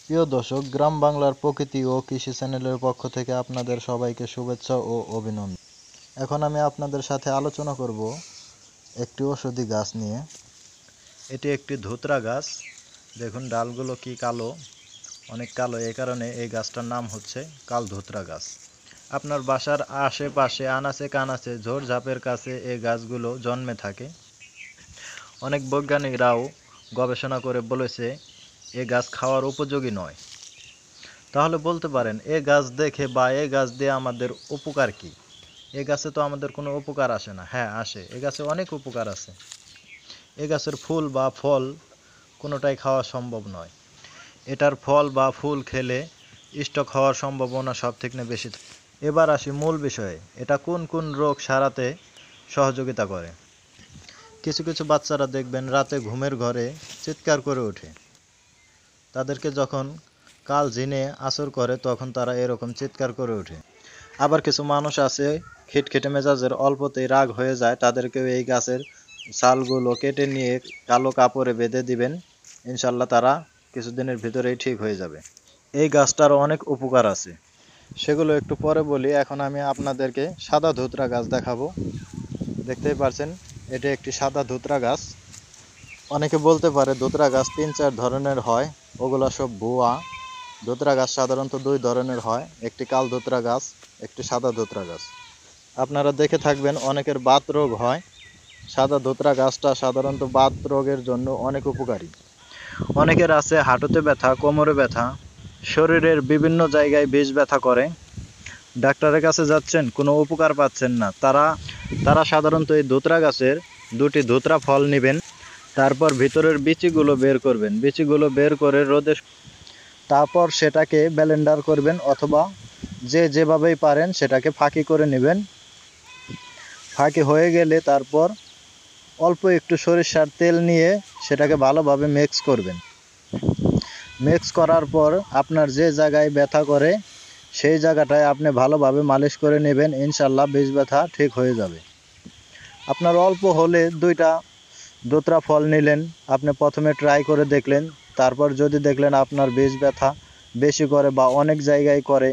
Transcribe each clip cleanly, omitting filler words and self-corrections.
প্রিয় দর্শক, গ্রাম বাংলার প্রকৃতি ও কৃষি চ্যানেলের পক্ষ থেকে আপনাদের সবাইকে শুভেচ্ছা ও অভিনন্দন। এখন আমি আপনাদের সাথে আলোচনা করব একটি ঔষধি গাছ নিয়ে। এটি একটি ধুতরা গাছ। দেখুন ডালগুলো কি কালো, অনেক কালো। এই কারণে এই গাছটার নাম হচ্ছে কাল ধুতরা গাছ। আপনার বাসার আশেপাশে আনাচে কানাচে ঝোড়ঝাপের কাছে এই গাছগুলো জন্মে থাকে। অনেক বৈজ্ঞানিকরাও গবেষণা করে বলেছে এ গাছ খাওয়ার উপযোগী নয়। তাহলে বলতে পারেন এ গাছ দেখে বা এ গাছ দিয়ে আমাদের উপকার কি? এ গাছে তো আমাদের কোনো উপকার আসে না। হ্যাঁ আসে, এ গাছে অনেক উপকার আছে। এ গাছের ফুল বা ফল কোনোটাই খাওয়া সম্ভব নয়। এটার ফল বা ফুল খেলে স্ট্রোক হওয়ার সম্ভাবনা সব থেকে বেশি। এবার আসি মূল বিষয়ে, এটা কোন কোন রোগ সারাতে সহযোগিতা করে। কিছু কিছু বাচ্চারা দেখবেন রাতে ঘুমের ঘরে চিৎকার করে ওঠে। তাদেরকে যখন কাল জিনে আসর করে তখন তারা এরকম চিৎকার করে ওঠে। আবার কিছু মানুষ আছে খিটখিটে মেজাজের, অল্পতেই রাগ হয়ে যায়, তাদেরকেও এই গাছের ছালগুলো কেটে নিয়ে কালো কাপড়ে বেঁধে দিবেন, ইনশাল্লাহ তারা কিছুদিনের ভিতরেই ঠিক হয়ে যাবে। এই গাছটার অনেক উপকার আছে, সেগুলো একটু পরে বলি। এখন আমি আপনাদেরকে সাদা ধুতরা গাছ দেখাবো। দেখতেই পারছেন এটি একটি সাদা ধুতরা গাছ। অনেকে বলতে পারে ধুতরা গাছ ৩-৪ ধরনের হয়, ওগুলো সব ভুয়া। ধুতরা গাছ সাধারণত 2 ধরনের হয়, একটি কাল ধুতরা গাছ, একটি সাদা ধুতরা গাছ। আপনারা দেখে থাকবেন অনেকের বাত রোগ হয়। সাদা ধুতরা গাছটা সাধারণত বাত রোগের জন্য অনেক উপকারী। অনেকের আছে হাঁটুতে ব্যথা, কোমরে ব্যথা, শরীরের বিভিন্ন জায়গায় বিষ ব্যথা করে, ডাক্তারের কাছে যাচ্ছেন কোনো উপকার পাচ্ছেন না। তারা সাধারণত এই ধুতরা গাছের 2টি ধুতরা ফল নেবেন, তারপর ভিতরের বিচিগুলো বের করবেন। বিচিগুলো বের করে রোদে, তারপর সেটাকে ব্লেন্ডার করবেন, অথবা যেভাবেই পারেন সেটাকে ফাঁকি করে নেবেন। ফাঁকি হয়ে গেলে তারপর অল্প একটু সরিষার তেল নিয়ে সেটাকে ভালোভাবে মিক্স করবেন। মিক্স করার পর আপনার যে জায়গায় ব্যথা করে সেই জায়গাটায় আপনি ভালোভাবে মালিশ করে নেবেন, ইনশাল্লাহ বিষ ব্যথা ঠিক হয়ে যাবে। আপনার অল্প হলে 2টা ধুতরা ফল নিলেন, আপনি প্রথমে ট্রাই করে দেখলেন, তারপর যদি দেখলেন আপনার বিষ ব্যথা বেশি করে বা অনেক জায়গায় করে,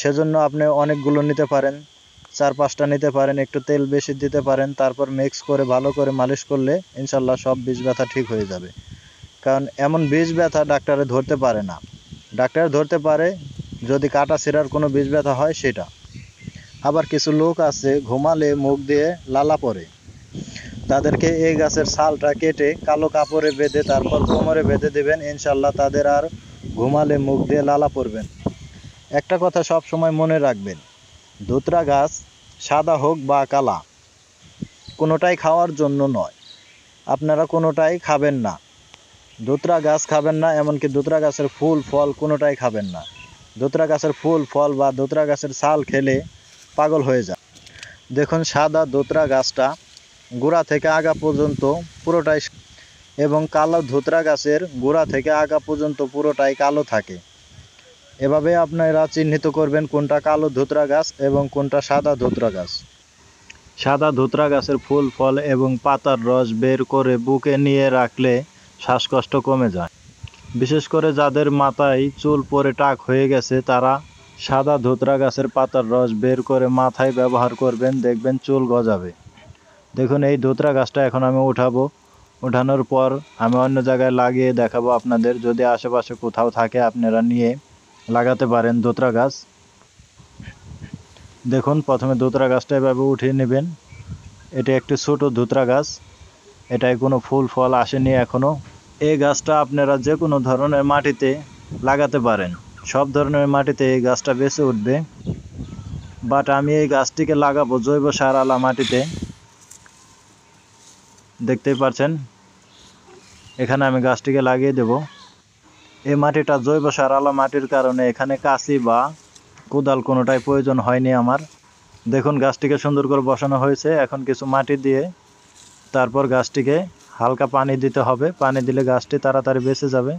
সেজন্য আপনি অনেকগুলো নিতে পারেন, 4-5টা নিতে পারেন, একটু তেল বেশি দিতে পারেন, তারপর মিক্স করে ভালো করে মালিশ করলে ইনশাল্লাহ সব বিষ ব্যথা ঠিক হয়ে যাবে। কারণ এমন বিষ ব্যথা ডাক্তারে ধরতে পারে না। ডাক্তারে ধরতে পারে যদি কাটা ছিঁড়ার কোনো বিষ ব্যথা হয় সেটা। আবার কিছু লোক আছে ঘুমালে মুখ দিয়ে লালা পড়ে, তাদেরকে এই গাছের ছালটা কেটে কালো কাপড়ে বেঁধে তারপর কোমরে বেঁধে দেবেন, ইনশাল্লাহ তাদের আর ঘুমালে মুখ দিয়ে লালা পড়বেন। একটা কথা সব সময় মনে রাখবেন, ধুতরা গাছ সাদা হোক বা কালা কোনোটাই খাওয়ার জন্য নয়। আপনারা কোনোটাই খাবেন না, ধুতরা গাছ খাবেন না, এমনকি ধুতরা গাছের ফুল ফল কোনোটাই খাবেন না। ধুতরা গাছের ফুল ফল বা ধুতরা গাছের ছাল খেলে পাগল হয়ে যায়। দেখুন সাদা ধুতরা গাছটা গোড়া থেকে আগা পর্যন্ত পুরোটাই, এবং কালো ধুতরা গাছের গোড়া থেকে আগা পর্যন্ত পুরোটাই কালো থাকে। এভাবে আপনারা চিহ্নিত করবেন কোনটা কালো ধুতরা গাছ এবং কোনটা সাদা ধুতরা গাছ। সাদা ধুতরা গাছের ফুল ফল এবং পাতার রস বের করে বুকে নিয়ে রাখলে শ্বাসকষ্ট কমে যায়। বিশেষ করে যাদের মাথায় চুল পড়ে টাক হয়ে গেছে তারা সাদা ধুতরা গাছের পাতার রস বের করে মাথায় ব্যবহার করবেন, দেখবেন চুল গজাবে। দেখুন এই ধুতরা গাছটা এখন আমি উঠাবো, উঠানোর পর আমি অন্য জায়গায় লাগিয়ে দেখাবো আপনাদের। যদি আশেপাশে কোথাও থাকে আপনারা নিয়ে লাগাতে পারেন ধুতরা গাছ। দেখুন প্রথমে ধুতরা গাছটা এভাবে উঠিয়ে নেবেন। এটি একটি ছোট ধুতরা গাছ, এটায় কোনো ফুল ফল আসেনি এখনো। এই গাছটা আপনারা যে কোনো ধরনের মাটিতে লাগাতে পারেন, সব ধরনের মাটিতে এই গাছটা বেঁচে উঠবে। বাট আমি এই গাছটিকে লাগাবো জৈব সার আলা মাটিতে। দেখতেই পাচ্ছেন এখানে আমি গাছটিকে লাগিয়ে দেব। এই মাটিটা জৈব সার আলা মাটির কারণে এখানে কাঁচি বা কোদাল কোনোটাই প্রয়োজন হয়নি আমার। দেখুন গাছটিকে সুন্দর করে বসানো হয়েছে। এখন কিছু মাটি দিয়ে তারপর গাছটিকে হালকা পানি দিতে হবে, পানি দিলে গাছটি তাড়াতাড়ি বেঁচে যাবে।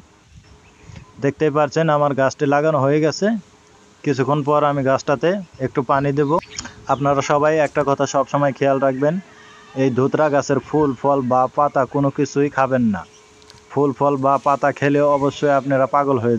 দেখতেই পাচ্ছেন আমার গাছটি লাগানো হয়ে গেছে। কিছুক্ষণ পর আমি গাছটাতে একটু পানি দেব। আপনারা সবাই একটা কথা সব সময় খেয়াল রাখবেন, এই ধুতরা গাছের ফুল ফল বা পাতা কোনো কিছুই খাবেন না। ফুল ফল বা পাতা খেলে অবশ্যই আপনারা পাগল হয়ে